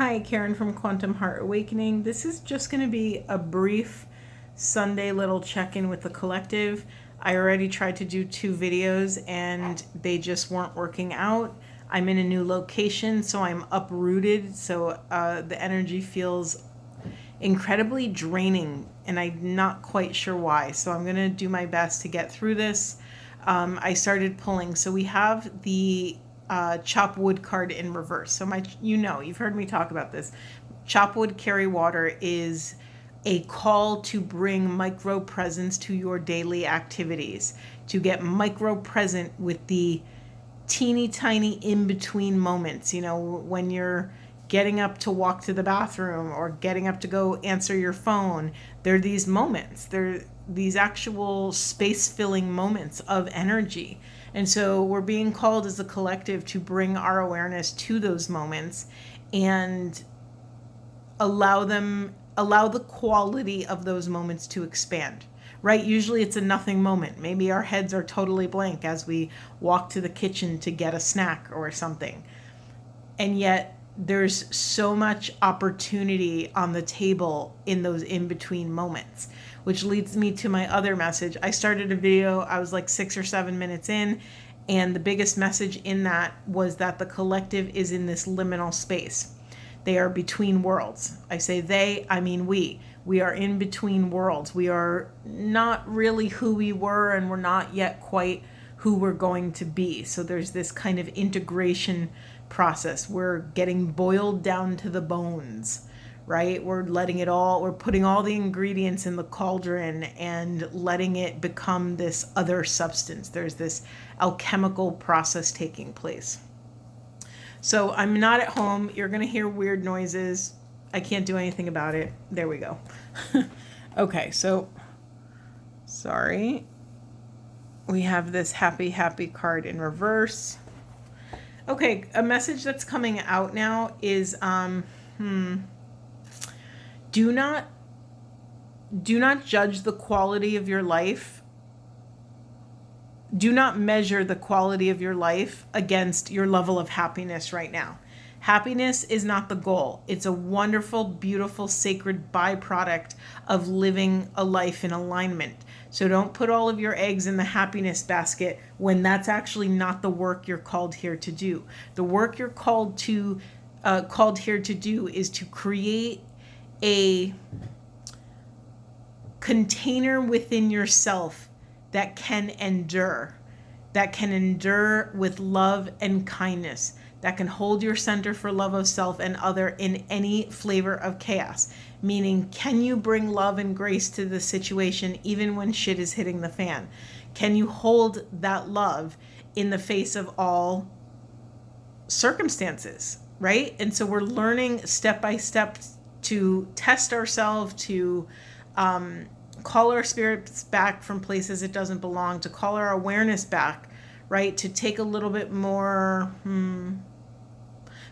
Hi, Karen from Quantum Heart Awakening. This is just going to be a brief Sunday little check-in with the collective. I already tried to do 2 videos and they just weren't working out. I'm in a new location, so I'm uprooted, so the energy feels incredibly draining and I'm not quite sure why. So I'm going to do my best to get through this. I started pulling. So we have the chop wood card in reverse. So you've heard me talk about this. Chop wood, carry water is a call to bring micro presence to your daily activities, to get micro present with the teeny tiny in between moments. You know, when you're getting up to walk to the bathroom or getting up to go answer your phone, there are these moments. There are these actual space filling moments of energy. And so we're being called as a collective to bring our awareness to those moments and allow the quality of those moments to expand. Right? Usually it's a nothing moment. Maybe our heads are totally blank as we walk to the kitchen to get a snack or something. And yet there's so much opportunity on the table in those in-between moments, which leads me to my other message. I started a video, I was like 6 or 7 minutes in, and the biggest message in that was that the collective is in this liminal space. They are between worlds. I say they, I mean we. We are in between worlds. We are not really who we were, and we're not yet quite who we're going to be. So there's this kind of integration process. We're getting boiled down to the bones, right? We're putting all the ingredients in the cauldron and letting it become this other substance. There's this alchemical process taking place. So I'm not at home. You're going to hear weird noises. I can't do anything about it. There we go. Okay, so sorry. We have this happy card in reverse. Okay, a message that's coming out now is do not judge the quality of your life. Do not measure the quality of your life against your level of happiness right now. Happiness is not the goal. It's a wonderful, beautiful, sacred byproduct of living a life in alignment. So don't put all of your eggs in the happiness basket when that's actually not the work you're called here to do. The work you're called here to do is to create a container within yourself that can endure with love and kindness, that can hold your center for love of self and other in any flavor of chaos. Meaning, can you bring love and grace to the situation even when shit is hitting the fan? Can you hold that love in the face of all circumstances, right? And so we're learning step by step to test ourselves, to call our spirits back from places it doesn't belong, to call our awareness back, right? To take a little bit more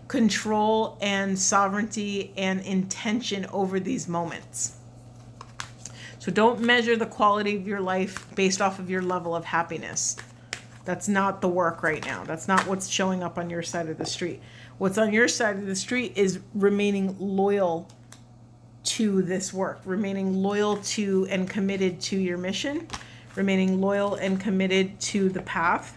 control and sovereignty and intention over these moments. So don't measure the quality of your life based off of your level of happiness. That's not the work right now. That's not what's showing up on your side of the street. What's on your side of the street is remaining loyal to this work, remaining loyal to and committed to your mission, remaining loyal and committed to the path.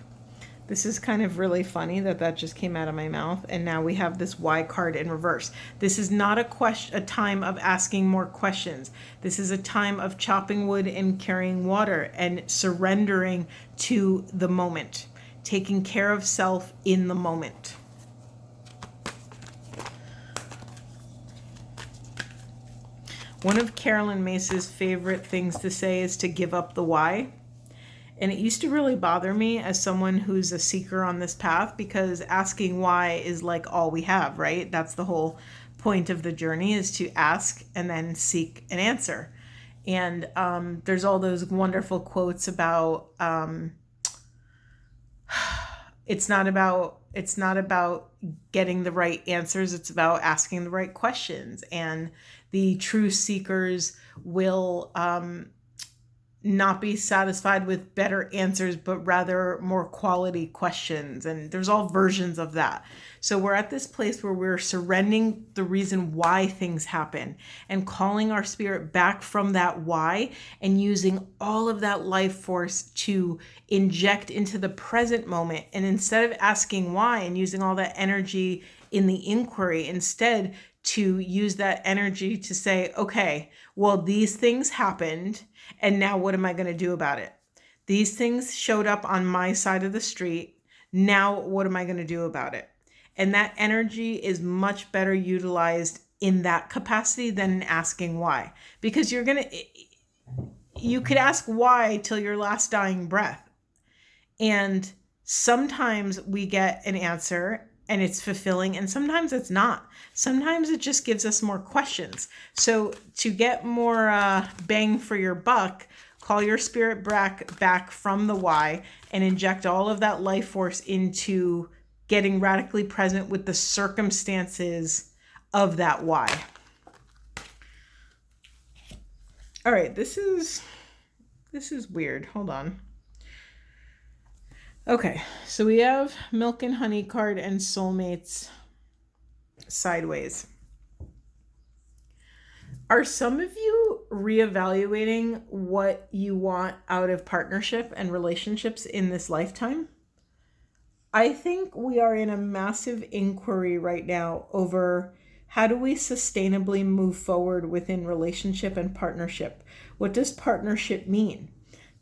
This is kind of really funny that just came out of my mouth, and now we have this Y card in reverse. This is not a time of asking more questions. This is a time of chopping wood and carrying water and surrendering to the moment, taking care of self in the moment. One of Carolyn Mace's favorite things to say is to give up the why. And it used to really bother me as someone who's a seeker on this path, because asking why is like all we have, right? That's the whole point of the journey, is to ask and then seek an answer. And there's all those wonderful quotes about it's not about getting the right answers. It's about asking the right questions. And the true seekers will not be satisfied with better answers, but rather more quality questions. And there's all versions of that. So we're at this place where we're surrendering the reason why things happen and calling our spirit back from that why and using all of that life force to inject into the present moment. And instead of asking why and using all that energy in the inquiry, instead to use that energy to say, okay, well, these things happened, and now what am I going to do about it? These things showed up on my side of the street. Now what am I going to do about it? And that energy is much better utilized in that capacity than asking why. Because you could ask why till your last dying breath. And sometimes we get an answer and it's fulfilling, and sometimes it's not. Sometimes it just gives us more questions. So to get more bang for your buck, call your spirit back from the why and inject all of that life force into getting radically present with the circumstances of that why. All right, this is weird. Hold on. Okay, so we have Milk and Honey card and Soulmates sideways. Are some of you reevaluating what you want out of partnership and relationships in this lifetime? I think we are in a massive inquiry right now over how do we sustainably move forward within relationship and partnership? What does partnership mean?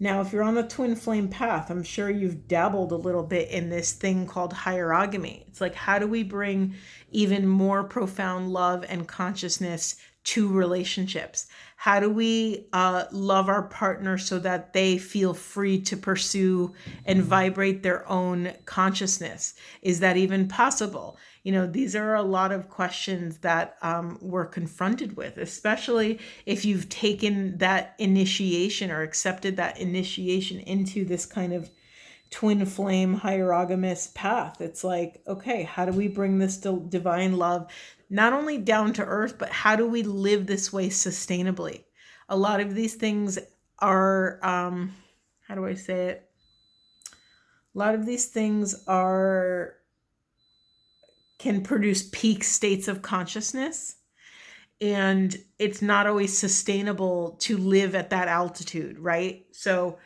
Now, if you're on the twin flame path, I'm sure you've dabbled a little bit in this thing called hierogamy. It's like, how do we bring even more profound love and consciousness to relationships? How do we love our partner so that they feel free to pursue and vibrate their own consciousness? Is that even possible? You know, these are a lot of questions that we're confronted with, especially if you've taken that initiation or accepted that initiation into this kind of twin flame hierogamous path. It's like, okay, how do we bring this divine love not only down to earth, but how do we live this way sustainably? A lot of these things are, how do I say it? A lot of these things can produce peak states of consciousness, and it's not always sustainable to live at that altitude, right? So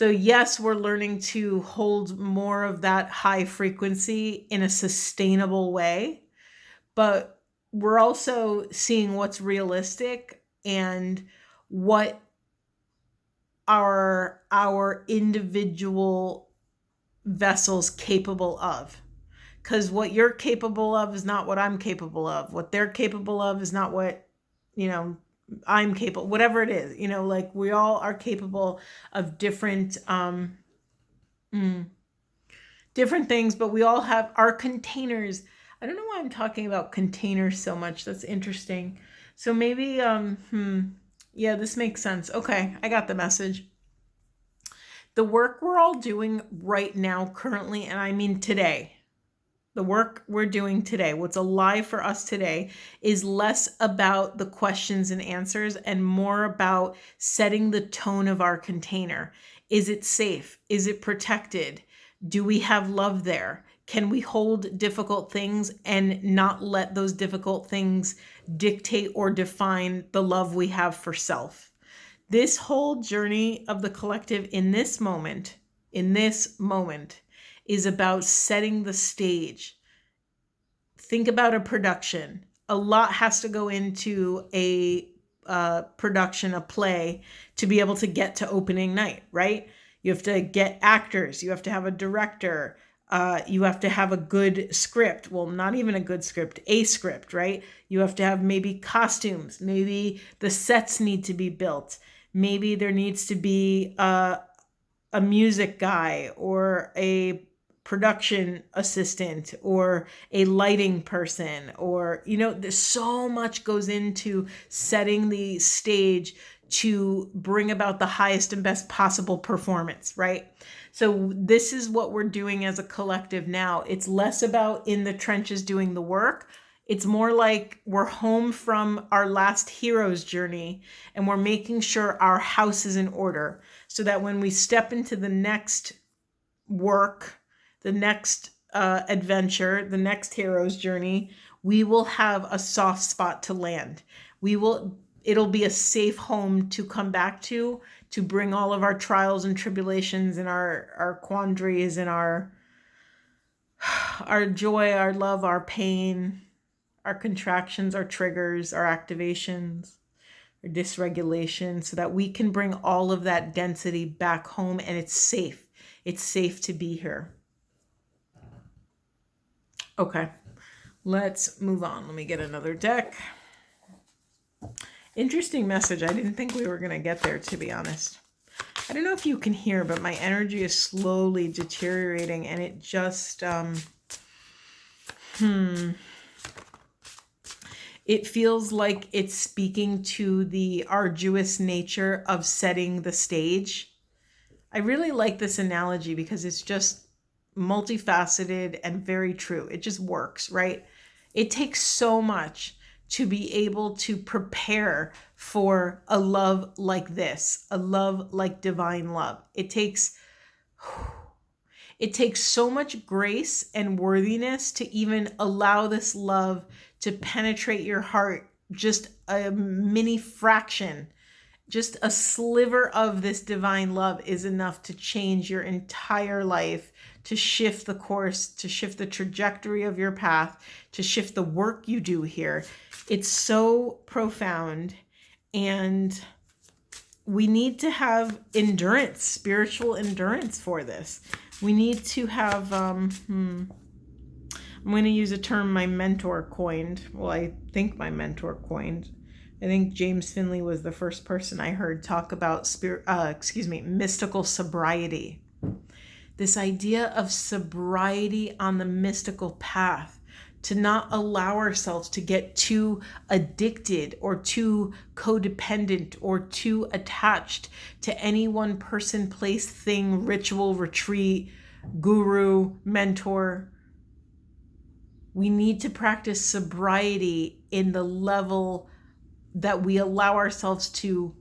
yes, we're learning to hold more of that high frequency in a sustainable way, but we're also seeing what's realistic and what are our individual vessels capable of. Because what you're capable of is not what I'm capable of. What they're capable of is not what, I'm capable, whatever it is, like we all are capable of different things, but we all have our containers. I don't know why I'm talking about containers so much. That's interesting. So maybe, yeah, this makes sense. Okay, I got the message. The work we're all doing right now, currently, and I mean today, the work we're doing today, what's alive for us today, is less about the questions and answers and more about setting the tone of our container. Is it safe? Is it protected? Do we have love there? Can we hold difficult things and not let those difficult things dictate or define the love we have for self? This whole journey of the collective in this moment, is about setting the stage. Think about a production. A lot has to go into a production, a play, to be able to get to opening night, right? You have to get actors. You have to have a director. You have to have a good script. Well, not even a good script, a script, right? You have to have maybe costumes. Maybe the sets need to be built. Maybe there needs to be a music guy or a production assistant or a lighting person, or, there's so much goes into setting the stage to bring about the highest and best possible performance, right? So this is what we're doing as a collective now. It's less about in the trenches doing the work. It's more like we're home from our last hero's journey and we're making sure our house is in order so that when we step into the next work, the next adventure, the next hero's journey, we will have a soft spot to land. It'll be a safe home to come back to bring all of our trials and tribulations and our quandaries and our joy, our love, our pain, our contractions, our triggers, our activations, our dysregulation, so that we can bring all of that density back home and it's safe. It's safe to be here. Okay, let's move on. Let me get another deck. Interesting message. I didn't think we were going to get there, to be honest. I don't know if you can hear, but my energy is slowly deteriorating and it just, it feels like it's speaking to the arduous nature of setting the stage. I really like this analogy because it's just multifaceted and very true. It just works, right? It takes so much to be able to prepare for a love like this, a love like divine love. It takes so much grace and worthiness to even allow this love to penetrate your heart, just a mini fraction. Just a sliver of this divine love is enough to change your entire life, to shift the course, to shift the trajectory of your path, to shift the work you do here. It's so profound, and we need to have endurance, spiritual endurance for this. We need to have, I'm going to use a term my mentor coined. Well, I think my mentor coined. I think James Finley was the first person I heard talk about mystical sobriety. This idea of sobriety on the mystical path, to not allow ourselves to get too addicted or too codependent or too attached to any one person, place, thing, ritual, retreat, guru, mentor. We need to practice sobriety in the level that we allow ourselves to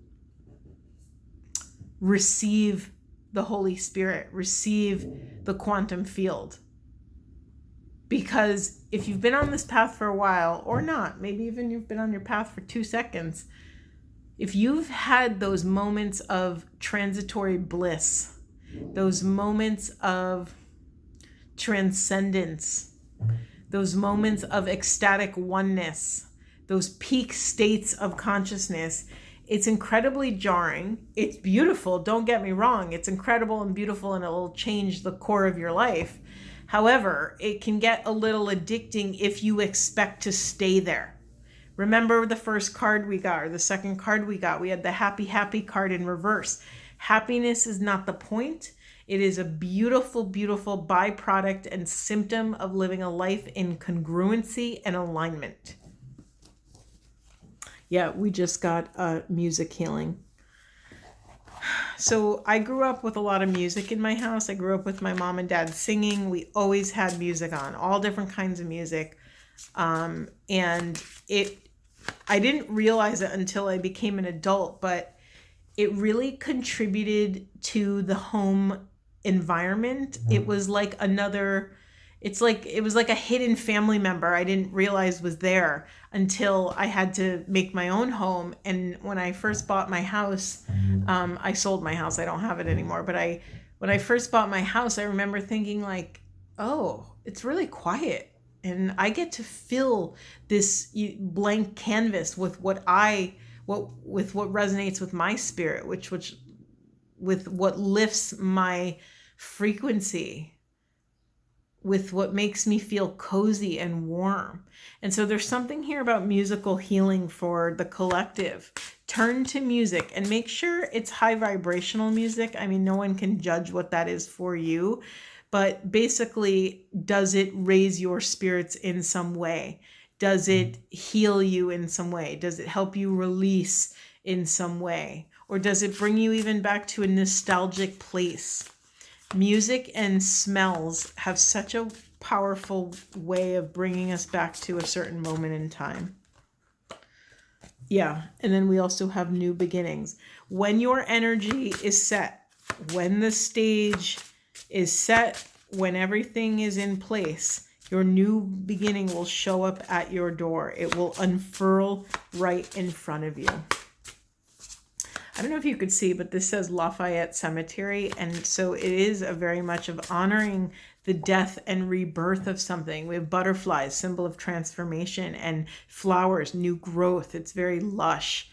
receive the Holy Spirit, receive the quantum field. Because if you've been on this path for a while, or not, maybe even you've been on your path for 2 seconds, if you've had those moments of transitory bliss, those moments of transcendence, those moments of ecstatic oneness, those peak states of consciousness, it's incredibly jarring. It's beautiful, don't get me wrong. It's incredible and beautiful, and it will change the core of your life. However, it can get a little addicting if you expect to stay there. Remember the first card we got, or the second card we got? We had the happy card in reverse. Happiness is not the point. It is a beautiful, beautiful byproduct and symptom of living a life in congruency and alignment. Yeah, we just got music healing. So I grew up with a lot of music in my house. I grew up with my mom and dad singing. We always had music on, all different kinds of music. And I didn't realize it until I became an adult, but it really contributed to the home environment. It was like it was like a hidden family member I didn't realize was there until I had to make my own home. And when I first bought my house, I sold my house. I don't have it anymore. But when I first bought my house, I remember thinking like, oh, it's really quiet. And I get to fill this blank canvas with what resonates with my spirit, which with what lifts my frequency, with what makes me feel cozy and warm. And so there's something here about musical healing for the collective. Turn to music and make sure it's high vibrational music. I mean, no one can judge what that is for you, but basically, does it raise your spirits in some way? Does it heal you in some way? Does it help you release in some way? Or does it bring you even back to a nostalgic place? Music and smells have such a powerful way of bringing us back to a certain moment in time. Yeah, and then we also have new beginnings. When your energy is set, when the stage is set, when everything is in place, your new beginning will show up at your door. It will unfurl right in front of you. I don't know if you could see, but this says Lafayette Cemetery. And so it is a very much of honoring the death and rebirth of something. We have butterflies, symbol of transformation, and flowers, new growth. It's very lush.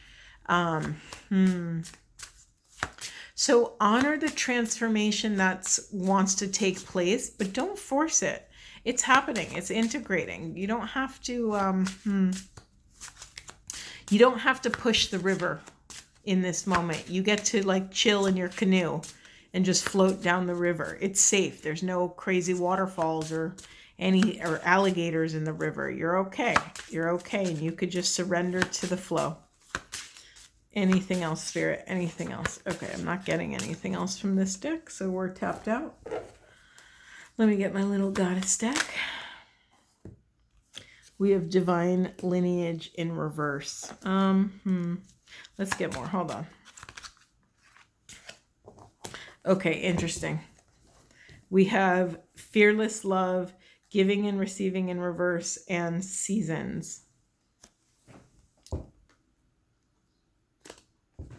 So honor the transformation that wants to take place, but don't force it. It's happening. It's integrating. You don't have to, you don't have to push the river in this moment. You get to like chill in your canoe and just float down the river. It's safe. There's no crazy waterfalls or alligators in the river. You're okay. You're okay. And you could just surrender to the flow. Anything else, Spirit? Anything else? Okay, I'm not getting anything else from this deck, so we're tapped out. Let me get my little goddess deck. We have divine lineage in reverse. Let's get more. Hold on. Okay, interesting. We have fearless love, giving and receiving in reverse, and seasons.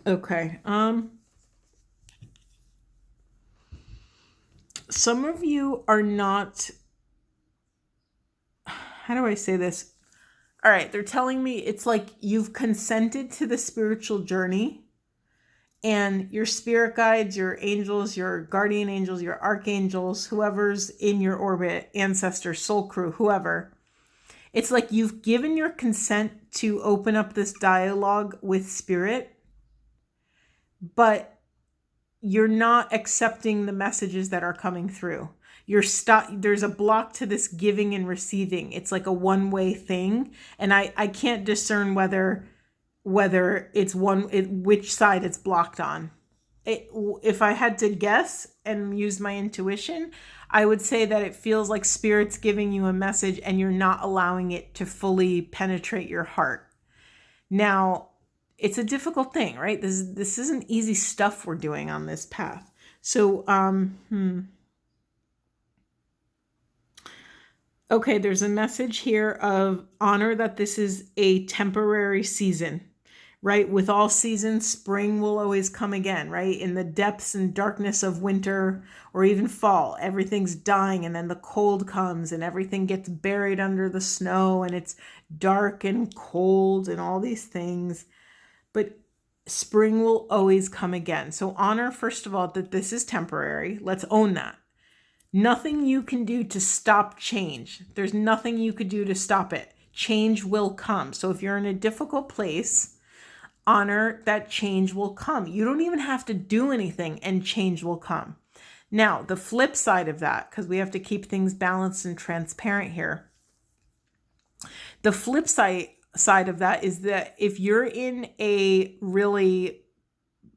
Okay. Some of you are not, how do I say this? All right, they're telling me it's like you've consented to the spiritual journey, and your spirit guides, your angels, your guardian angels, your archangels, whoever's in your orbit, ancestors, soul crew, whoever. It's like you've given your consent to open up this dialogue with spirit, but you're not accepting the messages that are coming through. There's a block to this giving and receiving. It's like a one-way thing. And I can't discern whether it's which side it's blocked on. If I had to guess and use my intuition, I would say that it feels like spirit's giving you a message and you're not allowing it to fully penetrate your heart. Now, it's a difficult thing, right? This isn't easy stuff we're doing on this path. So, okay, there's a message here of honor that this is a temporary season, right? With all seasons, spring will always come again, right? In the depths and darkness of winter or even fall, everything's dying, and then the cold comes and everything gets buried under the snow and it's dark and cold and all these things. But spring will always come again. So honor, first of all, that this is temporary. Let's own that. Nothing you can do to stop change. There's nothing you could do to stop it. Change will come. So if you're in a difficult place, honor that change will come. You don't even have to do anything and change will come. Now, the flip side of that, because we have to keep things balanced and transparent here. The flip side of that is that if you're in a really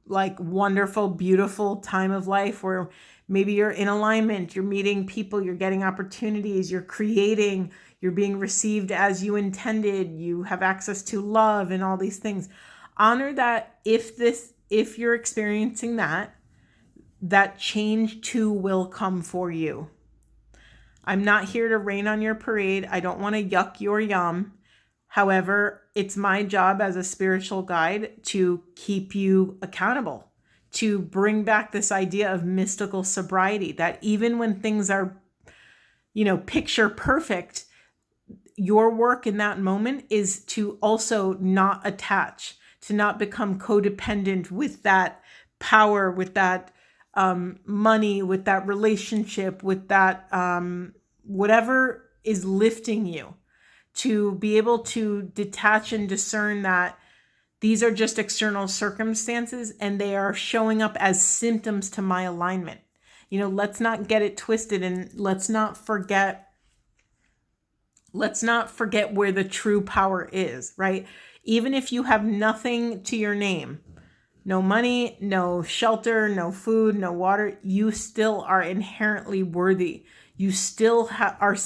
like wonderful, beautiful time of life where maybe you're in alignment, you're meeting people, you're getting opportunities, you're creating, you're being received as you intended, you have access to love and all these things. Honor that if you're experiencing that change too will come for you. I'm not here to rain on your parade. I don't want to yuck your yum. However, it's my job as a spiritual guide to keep you accountable, to bring back this idea of mystical sobriety, that even when things are, picture perfect, your work in that moment is to also not attach, to not become codependent with that power, with that money, with that relationship, with that whatever is lifting you. To be able to detach and discern that these are just external circumstances and they are showing up as symptoms to my alignment. Let's not get it twisted, and let's not forget where the true power is, right? Even if you have nothing to your name, no money, no shelter, no food, no water, you still are inherently worthy. You still are,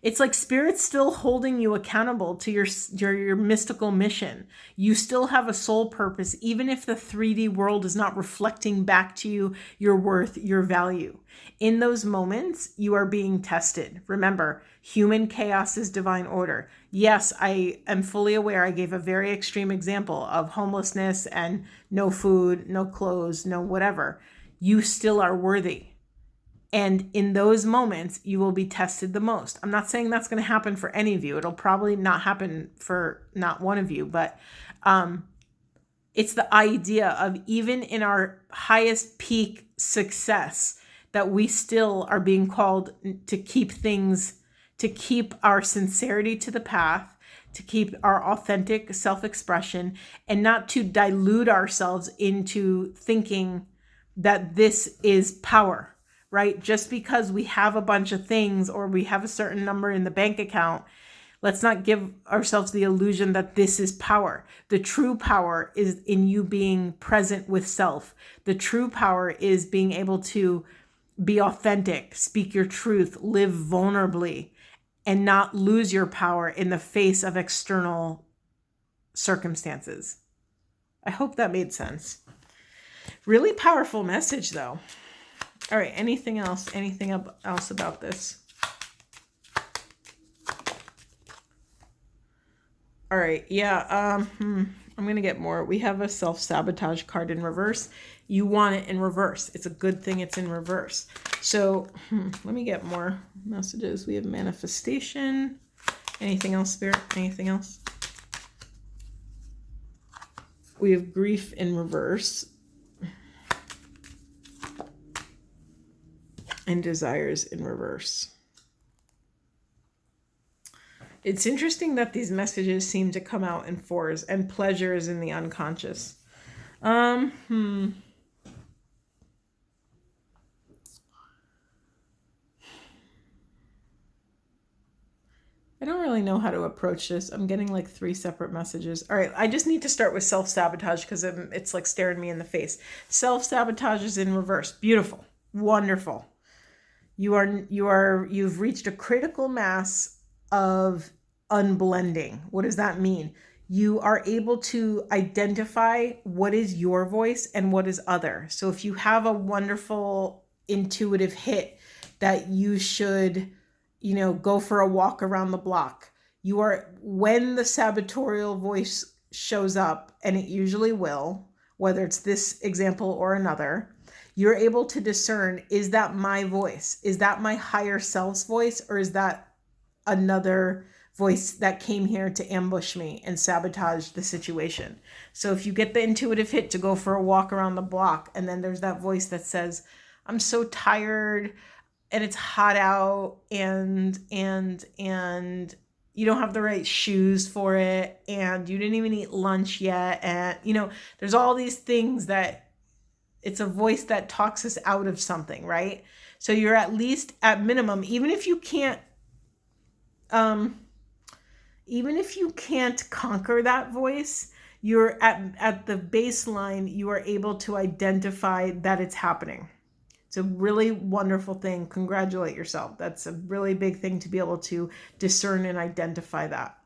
it's like spirit's still holding you accountable to your mystical mission. You still have a soul purpose, even if the 3D world is not reflecting back to you your worth, your value. In those moments, you are being tested. Remember, human chaos is divine order. Yes, I am fully aware I gave a very extreme example of homelessness and no food, no clothes, no whatever. You still are worthy. And in those moments, you will be tested the most. I'm not saying that's going to happen for any of you. It'll probably not happen for not one of you, but it's the idea of even in our highest peak success that we still are being called to keep our sincerity to the path, to keep our authentic self-expression, and not to dilute ourselves into thinking that this is power. Right? Just because we have a bunch of things or we have a certain number in the bank account, let's not give ourselves the illusion that this is power. The true power is in you being present with self. The true power is being able to be authentic, speak your truth, live vulnerably, and not lose your power in the face of external circumstances. I hope that made sense. Really powerful message, though. All right, anything else? Anything else about this? All right, yeah, I'm going to get more. We have a self-sabotage card in reverse. You want it in reverse. It's a good thing it's in reverse. So let me get more messages. We have manifestation. Anything else, Spirit? Anything else? We have grief in reverse. And desires in reverse. It's interesting that these messages seem to come out in fours, and pleasure is in the unconscious. I don't really know how to approach this. I'm getting like 3 separate messages. All right, I just need to start with self-sabotage because it's like staring me in the face. Self-sabotage is in reverse. Beautiful. Wonderful. You've reached a critical mass of unblending. What does that mean? You are able to identify what is your voice and what is other. So if you have a wonderful intuitive hit that you should, go for a walk around the block, when the sabotorial voice shows up, and it usually will, whether it's this example or another, you're able to discern, is that my voice? Is that my higher self's voice? Or is that another voice that came here to ambush me and sabotage the situation? So if you get the intuitive hit to go for a walk around the block, and then there's that voice that says, I'm so tired and it's hot out and you don't have the right shoes for it and you didn't even eat lunch yet. And, there's all these things that it's a voice that talks us out of something, right? So you're at least at minimum, even if you can't conquer that voice, you're at the baseline, you are able to identify that it's happening. It's a really wonderful thing. Congratulate yourself. That's a really big thing to be able to discern and identify that.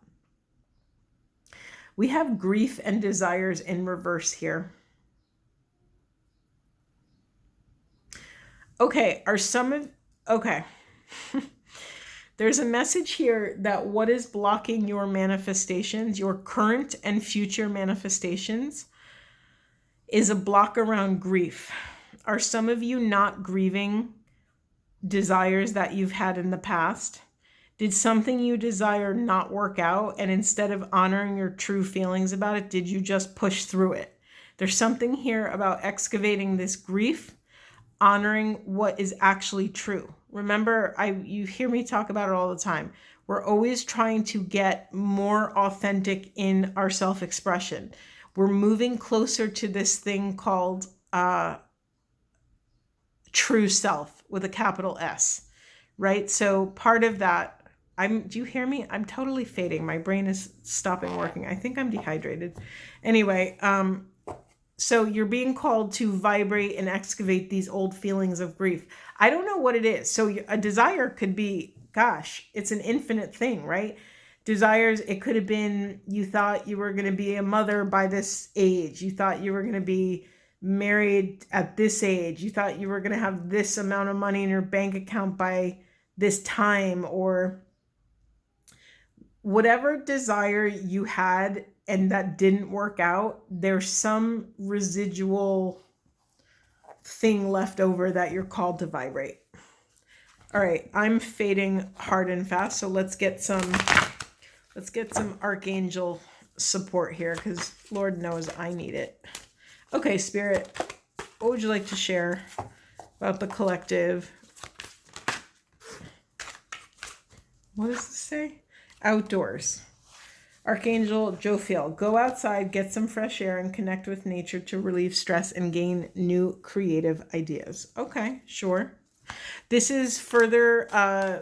We have grief and desires in reverse here. Okay, there's a message here that what is blocking your manifestations, your current and future manifestations, is a block around grief. Are some of you not grieving desires that you've had in the past? Did something you desire not work out, and instead of honoring your true feelings about it, did you just push through it? There's something here about excavating this grief, honoring what is actually true. Remember, you hear me talk about it all the time. We're always trying to get more authentic in our self-expression. We're moving closer to this thing called true self with a capital S, right? So part of that, do you hear me? I'm totally fading. My brain is stopping working. I think I'm dehydrated. Anyway, So you're being called to vibrate and excavate these old feelings of grief. I don't know what it is. So a desire could be, gosh, it's an infinite thing, right? Desires, it could have been you thought you were going to be a mother by this age. You thought you were going to be married at this age. You thought you were going to have this amount of money in your bank account by this time, or whatever desire you had and that didn't work out, there's some residual thing left over that you're called to vibrate. All right, I'm fading hard and fast, so let's get some archangel support here, because Lord knows I need it. Okay, Spirit, what would you like to share about the collective? What does this say? Outdoors. Archangel Jophiel, go outside, get some fresh air, and connect with nature to relieve stress and gain new creative ideas. Okay, sure. This is further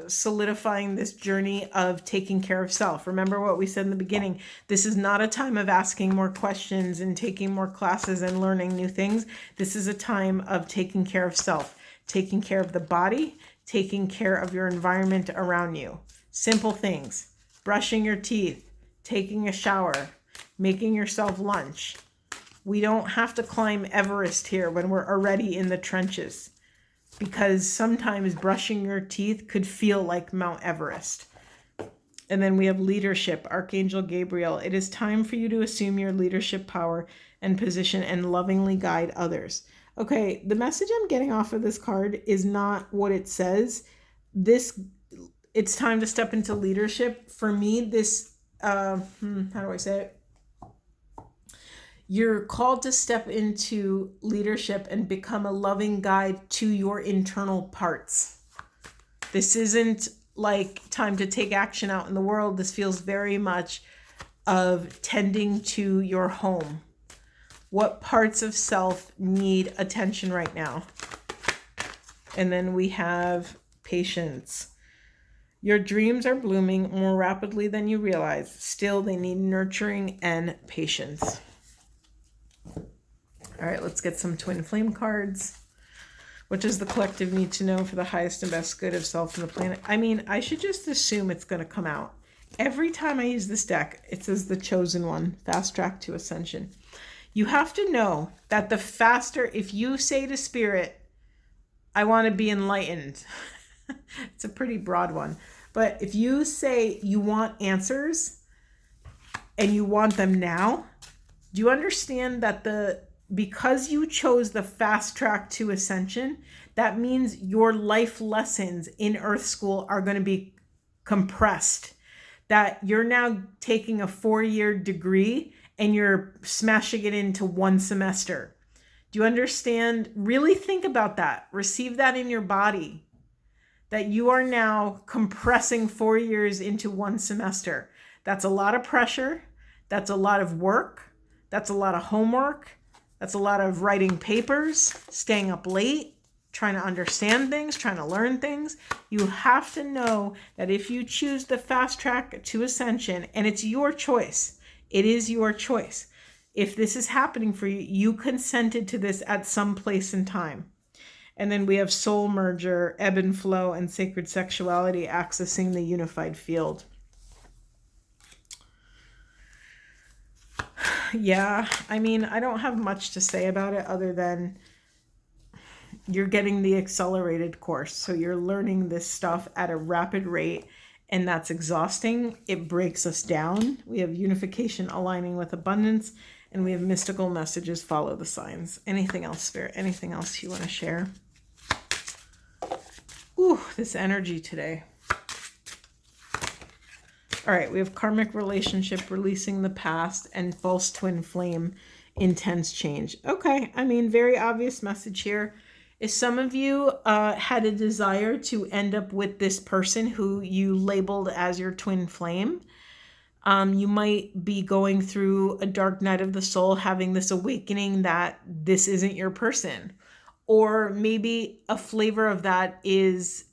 solidifying this journey of taking care of self. Remember what we said in the beginning. This is not a time of asking more questions and taking more classes and learning new things. This is a time of taking care of self, taking care of the body, taking care of your environment around you. Simple things. Brushing your teeth, taking a shower, making yourself lunch. We don't have to climb Everest here when we're already in the trenches, because sometimes brushing your teeth could feel like Mount Everest. And then we have leadership, Archangel Gabriel. It is time for you to assume your leadership power and position and lovingly guide others. Okay, the message I'm getting off of this card is not what it says. It's time to step into leadership. For me, this, how do I say it? You're called to step into leadership and become a loving guide to your internal parts. This isn't like time to take action out in the world. This feels very much of tending to your home. What parts of self need attention right now? And then we have patience. Your dreams are blooming more rapidly than you realize. Still, they need nurturing and patience. All right, let's get some twin flame cards. What does the collective need to know for the highest and best good of self and the planet? I mean, I should just assume it's going to come out. Every time I use this deck, it says the chosen one, fast track to ascension. You have to know that the faster, if you say to Spirit, I want to be enlightened. It's a pretty broad one. But if you say you want answers and you want them now, do you understand that because you chose the fast track to ascension, that means your life lessons in Earth School are going to be compressed. That you're now taking a 4-year degree and you're smashing it into 1 semester. Do you understand? Really think about that. Receive that in your body. That you are now compressing 4 years into 1 semester. That's a lot of pressure. That's a lot of work. That's a lot of homework. That's a lot of writing papers, staying up late, trying to understand things, trying to learn things. You have to know that if you choose the fast track to ascension, and it's your choice, it is your choice. If this is happening for you, you consented to this at some place in time. And then we have soul merger, ebb and flow, and sacred sexuality accessing the unified field. Yeah, I mean, I don't have much to say about it other than you're getting the accelerated course. So you're learning this stuff at a rapid rate, and that's exhausting. It breaks us down. We have unification aligning with abundance, and we have mystical messages, follow the signs. Anything else, Spirit? Anything else you want to share? Ooh, this energy today. All right, we have karmic relationship, releasing the past, and false twin flame, intense change. Okay, I mean, very obvious message here. If some of you had a desire to end up with this person who you labeled as your twin flame, you might be going through a dark night of the soul, having this awakening that this isn't your person. Or maybe a flavor of that is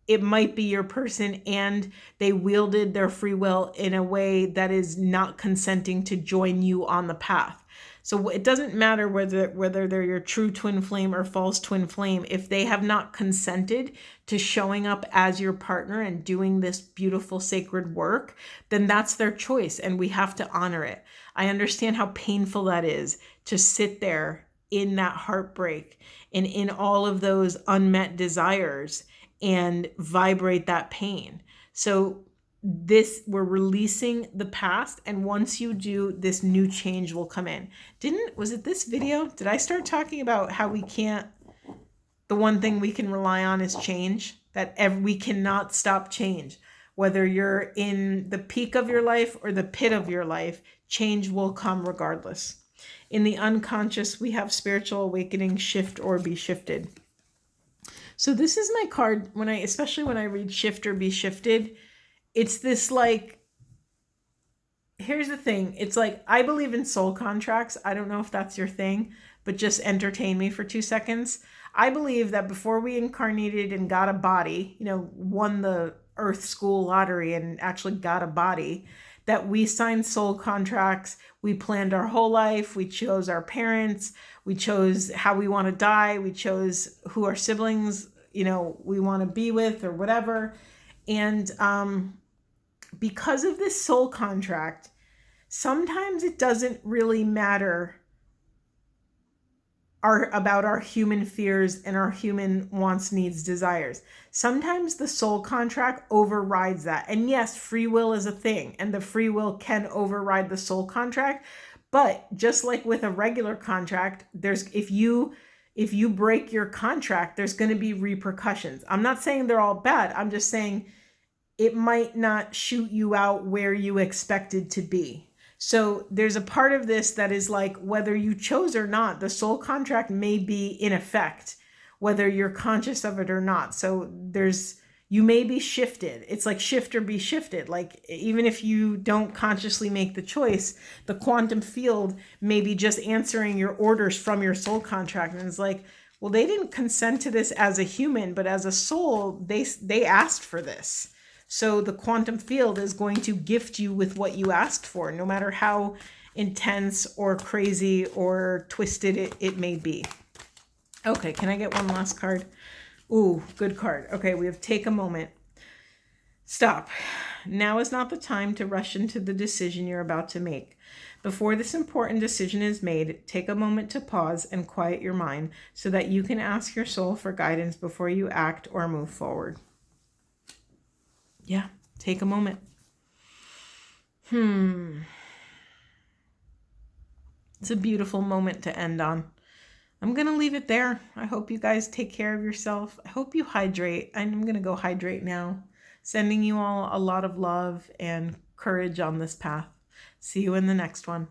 it might be your person and they wielded their free will in a way that is not consenting to join you on the path. So it doesn't matter whether they're your true twin flame or false twin flame. If they have not consented to showing up as your partner and doing this beautiful sacred work, then that's their choice, and we have to honor it. I understand how painful that is to sit there in that heartbreak and in all of those unmet desires and vibrate that pain. So we're releasing the past, and once you do, this new change will come in. Was it this video? Did I start talking about how the one thing we can rely on is change? We cannot stop change. Whether you're in the peak of your life or the pit of your life, change will come regardless. In the unconscious, we have spiritual awakening, shift or be shifted. So this is my card especially when I read shift or be shifted. It's this here's the thing. It's like, I believe in soul contracts. I don't know if that's your thing, but just entertain me for 2 seconds. I believe that before we incarnated and got a body, won the Earth School lottery and actually got a body, that we signed soul contracts. We planned our whole life. We chose our parents. We chose how we want to die. We chose who our siblings, we want to be with or whatever. And because of this soul contract, sometimes it doesn't really matter about our human fears and our human wants, needs, desires. Sometimes the soul contract overrides that. And yes, free will is a thing, and the free will can override the soul contract. But just like with a regular contract, if you break your contract, there's going to be repercussions. I'm not saying they're all bad. I'm just saying it might not shoot you out where you expected to be. So there's a part of this that is like, whether you chose or not, the soul contract may be in effect, whether you're conscious of it or not. So you may be shifted. It's like shift or be shifted. Like, even if you don't consciously make the choice, the quantum field may be just answering your orders from your soul contract. And it's like, well, they didn't consent to this as a human, but as a soul, they asked for this. So the quantum field is going to gift you with what you asked for, no matter how intense or crazy or twisted it may be. Okay, can I get one last card? Ooh, good card. Okay, we have take a moment. Stop. Now is not the time to rush into the decision you're about to make. Before this important decision is made, take a moment to pause and quiet your mind so that you can ask your soul for guidance before you act or move forward. Yeah, take a moment. It's a beautiful moment to end on. I'm going to leave it there. I hope you guys take care of yourself. I hope you hydrate. I'm going to go hydrate now. Sending you all a lot of love and courage on this path. See you in the next one.